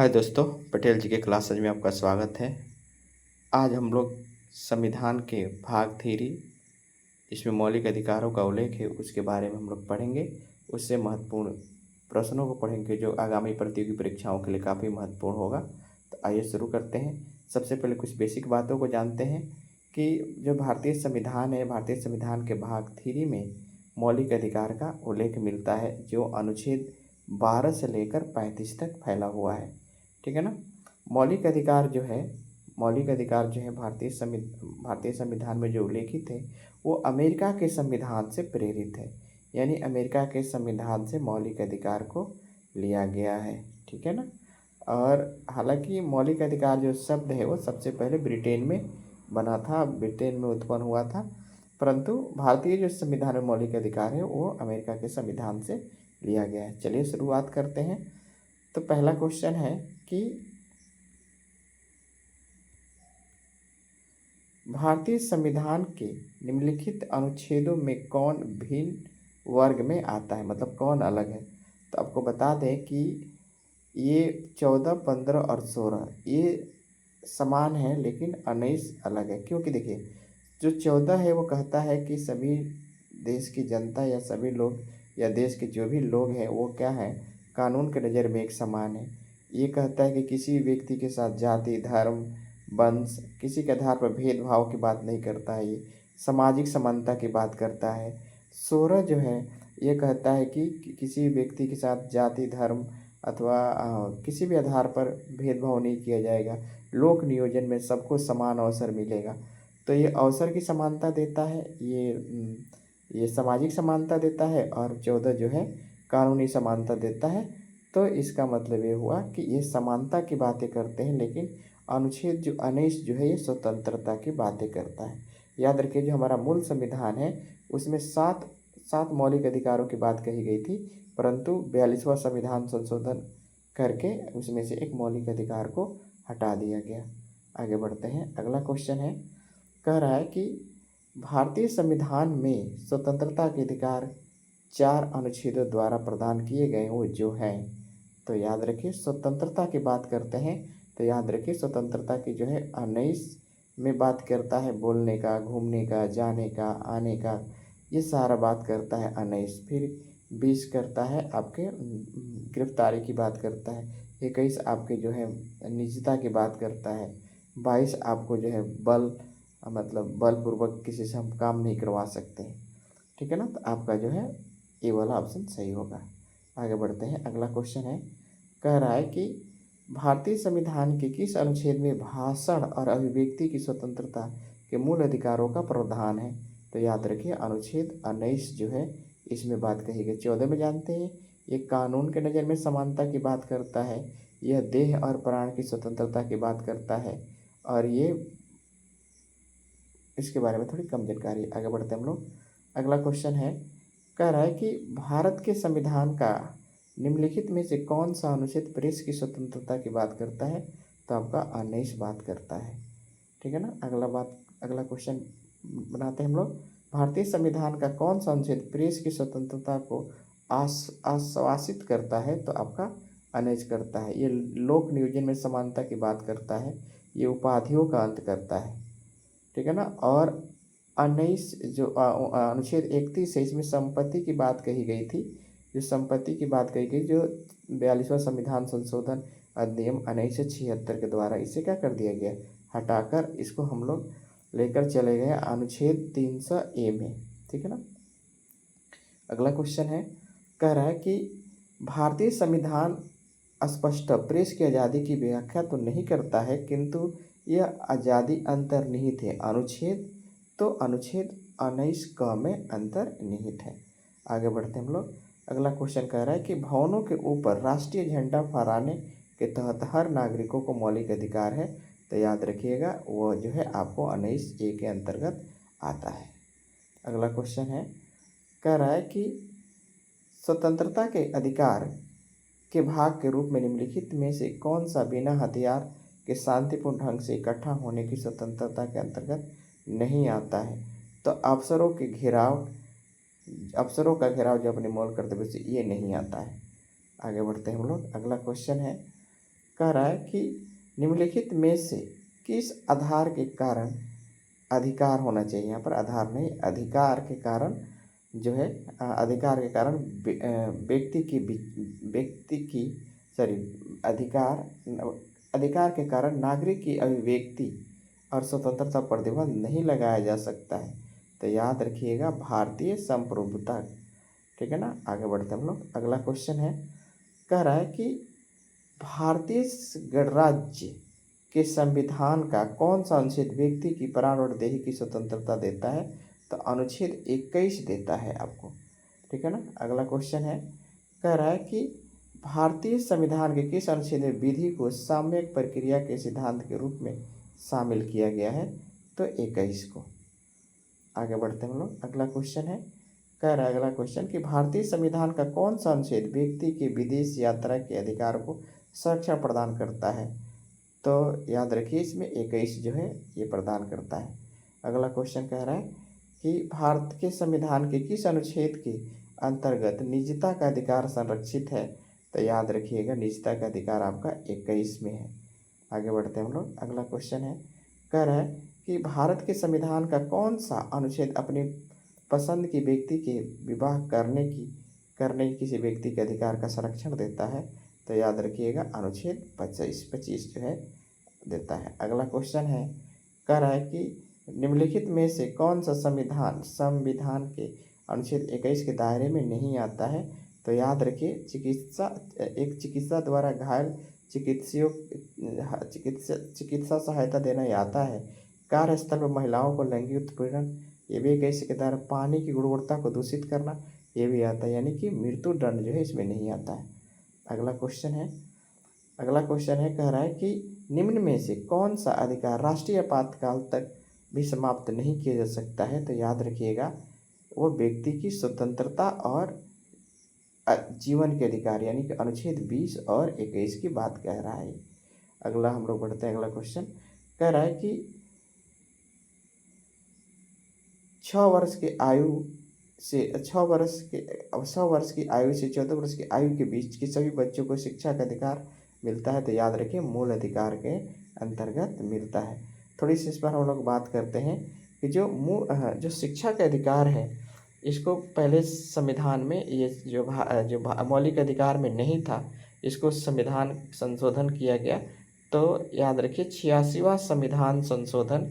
हाय दोस्तों, पटेल जी के क्लासेज में आपका स्वागत है। आज हम लोग संविधान के भाग थ्री, इसमें मौलिक अधिकारों का उल्लेख है, उसके बारे में हम लोग पढ़ेंगे। उससे महत्वपूर्ण प्रश्नों को पढ़ेंगे जो आगामी प्रतियोगी परीक्षाओं के लिए काफ़ी महत्वपूर्ण होगा। तो आइए शुरू करते हैं। सबसे पहले कुछ बेसिक बातों को जानते हैं कि जो भारतीय संविधान है, भारतीय संविधान के भाग थ्री में मौलिक अधिकार का उल्लेख मिलता है, जो अनुच्छेद 12 से लेकर 35 तक फैला हुआ है। ठीक है ना। मौलिक अधिकार जो है भारतीय संविधान में जो उल्लेखित है वो अमेरिका के संविधान से प्रेरित है। यानी अमेरिका के संविधान से मौलिक अधिकार को लिया गया है। ठीक है ना। और हालांकि मौलिक अधिकार जो शब्द है वो सबसे पहले ब्रिटेन में बना था, ब्रिटेन में उत्पन्न हुआ था, परंतु भारतीय जो संविधान में मौलिक अधिकार है वो अमेरिका के संविधान से लिया गया है। चलिए शुरुआत करते हैं। तो पहला क्वेश्चन है कि भारतीय संविधान के निम्नलिखित अनुच्छेदों में कौन भिन्न वर्ग में आता है, मतलब कौन अलग है। तो आपको बता दें कि ये 14, 15 और 16 ये समान है, लेकिन 19 अलग है। क्योंकि देखिए, जो 14 है वो कहता है कि सभी देश की जनता या सभी लोग या देश के जो भी लोग हैं वो क्या है, कानून के नज़र में एक समान है। ये कहता है कि किसी व्यक्ति के साथ जाति, धर्म, वंश, किसी के आधार पर भेदभाव की बात नहीं करता है। ये सामाजिक समानता की बात करता है। 16 जो है ये कहता है कि किसी व्यक्ति के साथ जाति, धर्म अथवा किसी भी आधार पर भेदभाव नहीं किया जाएगा। लोक नियोजन में सबको समान अवसर मिलेगा। तो ये अवसर की समानता देता है, ये सामाजिक समानता देता है, और 14 जो है कानूनी समानता देता है। तो इसका मतलब ये हुआ कि ये समानता की बातें करते हैं, लेकिन अनुच्छेद जो 19 जो है ये स्वतंत्रता की बातें करता है। याद रखिए, जो हमारा मूल संविधान है उसमें सात मौलिक अधिकारों की बात कही गई थी, परंतु 42वां संविधान संशोधन करके उसमें से एक मौलिक अधिकार को हटा दिया गया। आगे बढ़ते हैं। अगला क्वेश्चन है, कह रहा है कि भारतीय संविधान में स्वतंत्रता के अधिकार 4 अनुच्छेदों द्वारा प्रदान किए गए वो जो हैं। तो याद रखिए, स्वतंत्रता की बात करते हैं तो याद रखिए स्वतंत्रता की जो है 19 में बात करता है बोलने का, घूमने का, जाने का, आने का, ये सारा बात करता है 19। फिर 20 करता है आपके गिरफ्तारी की बात करता है। 21 आपके जो है निजता की बात करता है। 22 आपको जो है मतलब बलपूर्वक किसी से हम काम नहीं करवा सकते। ठीक है ना। तो आपका जो है ये वाला ऑप्शन सही होगा। आगे बढ़ते हैं। अगला क्वेश्चन है, कह रहा है कि भारतीय संविधान के किस अनुच्छेद में भाषण और अभिव्यक्ति की स्वतंत्रता के मूल अधिकारों का प्रावधान है। तो याद रखिए, अनुच्छेद 19 जो है इसमें बात कही गई। 14 में जानते हैं ये कानून के नज़र में समानता की बात करता है, यह देह और प्राण की स्वतंत्रता की बात करता है, और ये इसके बारे में थोड़ी कम जानकारी। आगे बढ़ते हम लोग। अगला क्वेश्चन है, कह रहा है कि भारत के संविधान का निम्नलिखित में से कौन सा अनुच्छेद प्रेस की स्वतंत्रता की बात करता है। तो आपका 19 बात करता है। ठीक है ना। अगला क्वेश्चन बनाते हैं हम लोग। भारतीय संविधान का कौन सा अनुच्छेद प्रेस की स्वतंत्रता को आश्वासित करता है। तो आपका 19 करता है। ये लोक नियोजन में समानता की बात करता है, ये उपाधियों का अंत करता है। ठीक है ना। और 19 जो अनुच्छेद 31 है इसमें संपत्ति की बात कही गई थी, जो संपत्ति की बात कही गई, जो 42वां संविधान संशोधन अधिनियम 1976 के द्वारा इसे क्या कर दिया गया, हटाकर इसको हम लोग लेकर चले गए अनुच्छेद 300A में। ठीक है ना। अगला क्वेश्चन है, कह रहा है कि भारतीय संविधान स्पष्ट प्रेस की आज़ादी की व्याख्या तो नहीं करता है, किंतु यह आज़ादी अंतर्निहित है। अनुच्छेद 19 क में अंतर्निहित है। आगे बढ़ते हम लोग। अगला क्वेश्चन कह रहा है कि भवनों के ऊपर राष्ट्रीय झंडा फहराने के तहत हर नागरिकों को मौलिक अधिकार है। तो याद रखिएगा वो जो है आपको 19A के अंतर्गत आता है। अगला क्वेश्चन है, कह रहा है कि स्वतंत्रता के अधिकार के भाग के रूप में निम्नलिखित में से कौन सा बिना हथियार के शांतिपूर्ण ढंग से इकट्ठा होने की स्वतंत्रता के अंतर्गत नहीं आता है। तो अफसरों का घेराव जो अपने मौलिक कर्तव्य से ये नहीं आता है। आगे बढ़ते हैं हम लोग। अगला क्वेश्चन है, कह रहा है कि निम्नलिखित में से किस आधार के कारण अधिकार होना चाहिए, यहाँ पर आधार नहीं अधिकार के कारण जो है अधिकार के कारण व्यक्ति की सॉरी अधिकार अधिकार के कारण नागरिक की अभिव्यक्ति और स्वतंत्रता पर प्रतिबंध नहीं लगाया जा सकता है। तो याद रखिएगा भारतीय संप्रभुता। ठीक है ना, आगे बढ़ते हम लोग। अगला क्वेश्चन है, कह रहा है कि भारतीय गणराज्य के संविधान का कौन सा अनुच्छेद व्यक्ति की प्राण और देह की स्वतंत्रता देता है? तो अनुच्छेद 21 देता है आपको। ठीक है ना, अगला क्वेश्चन है, कह रहा है कि भारतीय संविधान के किस अनुच्छेद में विधि को साम्यक प्रक्रिया के सिद्धांत के रूप में शामिल किया गया है? तो 21 को। आगे बढ़ते हैं हम लोग। अगला क्वेश्चन है, कह रहा है अगला क्वेश्चन कि भारतीय संविधान का कौन सा अनुच्छेद व्यक्ति के विदेश यात्रा के अधिकार को संरक्षण प्रदान करता है? तो याद रखिए इसमें 21 जो है ये प्रदान करता है। अगला क्वेश्चन कह रहा है कि भारत के संविधान के किस अनुच्छेद के अंतर्गत निजता का अधिकार संरक्षित है? तो याद रखिएगा निजता का अधिकार आपका 21 में है। आगे बढ़ते हैं हम लोग। अगला क्वेश्चन है, कह रहा है कि भारत के संविधान का कौन सा अनुच्छेद अपनी पसंद की व्यक्ति के विवाह करने की किसी व्यक्ति के अधिकार का संरक्षण देता है? तो याद रखिएगा अनुच्छेद 25 जो है देता है। अगला क्वेश्चन है, कह रहा है कि निम्नलिखित में से कौन सा संविधान के अनुच्छेद 21 के दायरे में नहीं आता है? तो याद रखिए चिकित्सा द्वारा घायल चिकित्सा सहायता देना ही आता है। कार्यस्थल पर महिलाओं को लैंगिक उत्पीड़न ये भी 21 के दायरे। पानी की गुणवत्ता को दूषित करना ये भी आता है, यानी कि मृत्यु दंड जो है इसमें नहीं आता है। अगला क्वेश्चन है, कह रहा है कि निम्न में से कौन सा अधिकार राष्ट्रीय आपातकाल तक भी समाप्त नहीं किया जा सकता है? तो याद रखिएगा वो व्यक्ति की स्वतंत्रता और जीवन के अधिकार, यानी कि अनुच्छेद 20 और 21 की बात कह रहा है। अगला हम लोग बढ़ते हैं। अगला क्वेश्चन कह रहा है कि 6 वर्ष की आयु से 14 वर्ष की आयु के बीच के सभी बच्चों को शिक्षा का अधिकार मिलता है। तो याद रखिए मूल अधिकार के अंतर्गत मिलता है। थोड़ी सी इस पर हम लोग बात करते हैं कि जो शिक्षा का अधिकार है इसको पहले संविधान में ये जो मौलिक अधिकार में नहीं था, इसको संविधान संशोधन किया गया। तो याद रखिए 86वां संविधान संशोधन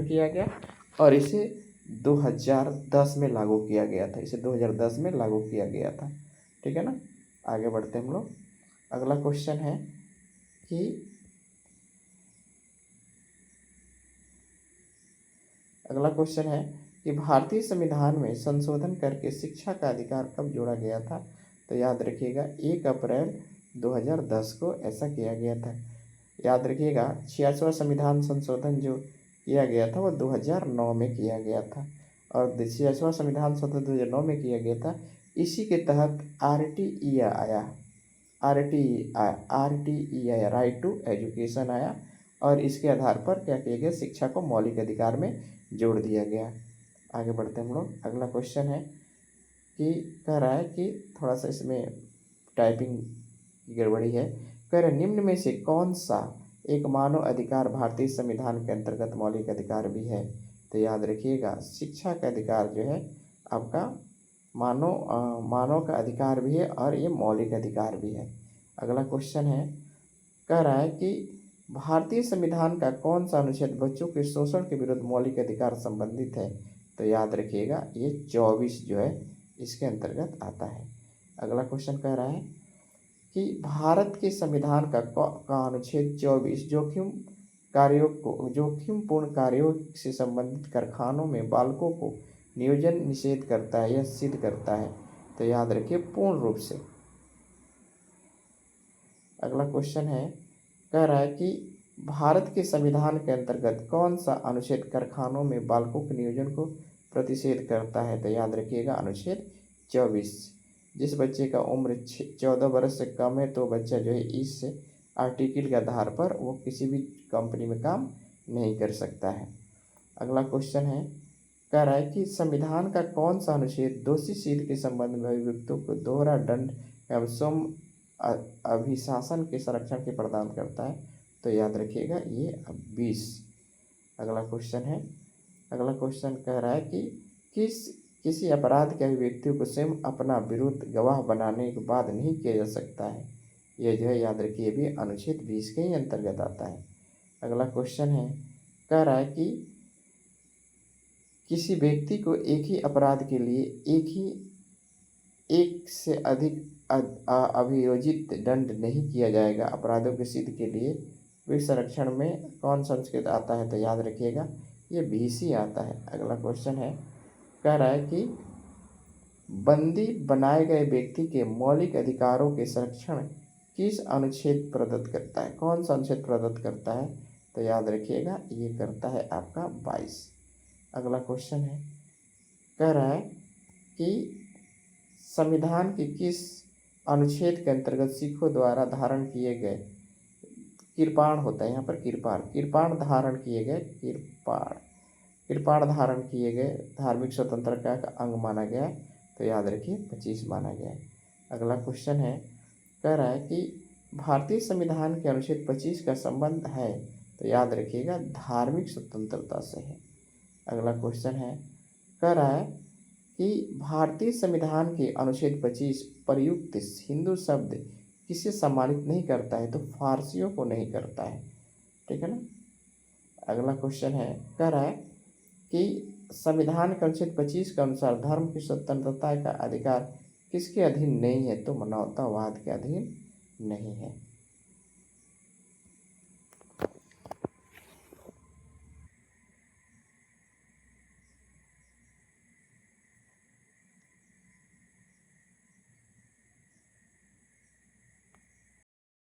किया गया और इसे 2010 में लागू किया गया था। ठीक है ना, आगे बढ़ते हैं हम लोग। अगला क्वेश्चन है कि भारतीय संविधान में संशोधन करके शिक्षा का अधिकार कब जोड़ा गया था? तो याद रखिएगा 1 अप्रैल 2010 को ऐसा किया गया था। याद रखिएगा 86वां संविधान संशोधन जो किया गया था वो 2009 में किया गया था और 86वां संविधान संशोधन 2009 में किया गया था। इसी के तहत RTE आया, राइट टू एजुकेशन आया और इसके आधार पर क्या किया गया, शिक्षा को मौलिक अधिकार में जोड़ दिया गया। आगे बढ़ते हैं हम लोग। अगला क्वेश्चन है कि कह रहा है कि थोड़ा सा इसमें टाइपिंग की गड़बड़ी है। कह रहे निम्न में से कौन सा एक मानव अधिकार भारतीय संविधान के अंतर्गत मौलिक अधिकार भी है? तो याद रखिएगा शिक्षा का अधिकार जो है आपका मानव का अधिकार भी है और ये मौलिक अधिकार भी है। अगला क्वेश्चन है, कह रहा है कि भारतीय संविधान का कौन सा अनुच्छेद बच्चों के शोषण के विरुद्ध मौलिक अधिकार संबंधित है? तो याद रखिएगा ये 24 जो है इसके अंतर्गत आता है। अगला क्वेश्चन कह रहा है कि भारत के संविधान का अनुच्छेद 24 जोखिमपूर्ण कार्यों से संबंधित कारखानों में बालकों को नियोजन निषेध करता है या सिद्ध करता है? तो याद रखिए पूर्ण रूप से। अगला क्वेश्चन है, कह रहा है कि भारत के संविधान के अंतर्गत कौन सा अनुच्छेद कारखानों में बालकों के नियोजन को प्रतिषेध करता है? तो याद रखिएगा अनुच्छेद 24। जिस बच्चे का उम्र 14 वर्ष से कम है तो बच्चा जो है इस आर्टिकल के आधार पर वो किसी भी कंपनी में काम नहीं कर सकता है। अगला क्वेश्चन है, कह रहा है कि संविधान का कौन सा अनुच्छेद दोषी सिद्ध के संबंध में अभियुक्तों को दोहरा दंड एवं अभिशासन के संरक्षण के प्रदान करता है, तो याद रखिएगा ये 20। अगला क्वेश्चन है, अगला क्वेश्चन कह रहा है कि किसी अपराध के अभिव्यक्ति को स्वयं अपना विरुद्ध गवाह बनाने के बाद नहीं किया जा सकता है। ये जो है याद रखिए भी अनुच्छेद 20 के ही अंतर्गत आता है। अगला क्वेश्चन है, कह रहा है कि किसी व्यक्ति को एक ही अपराध के लिए एक से अधिक अभियोजित दंड नहीं किया जाएगा। अपराधों के सिद्ध के लिए विश्व संरक्षण में कौन संस्कृत आता है, तो याद रखिएगा ये 20 ही आता है। अगला क्वेश्चन है, कह रहा है कि बंदी बनाए गए व्यक्ति के मौलिक अधिकारों के संरक्षण किस अनुच्छेद प्रदत्त करता है, कौन सा अनुच्छेद प्रदत्त करता है, तो याद रखिएगा ये करता है आपका 22। अगला क्वेश्चन है, कह रहा है कि संविधान के किस अनुच्छेद के अंतर्गत सिखों द्वारा धारण किए गए किरपाण होता है, यहाँ पर किरपाण धारण किए गए किरपाण धारण किए गए धार्मिक स्वतंत्रता का अंग माना गया, तो याद रखिए 25 माना गया। अगला क्वेश्चन है, कह रहा है कि भारतीय संविधान के अनुच्छेद 25 का संबंध है, तो याद रखिएगा धार्मिक स्वतंत्रता से है। अगला क्वेश्चन है, कह रहा है कि भारतीय संविधान के अनुच्छेद 25 प्रयुक्त हिंदू शब्द किसे सम्मानित नहीं करता है, तो फारसियों को नहीं करता है, ठीक है ना। अगला क्वेश्चन है, कह रहा है कि संविधान के अनुच्छेद 25 के अनुसार धर्म की स्वतंत्रता का अधिकार किसके अधीन नहीं है, तो मानवतावाद के अधीन नहीं है।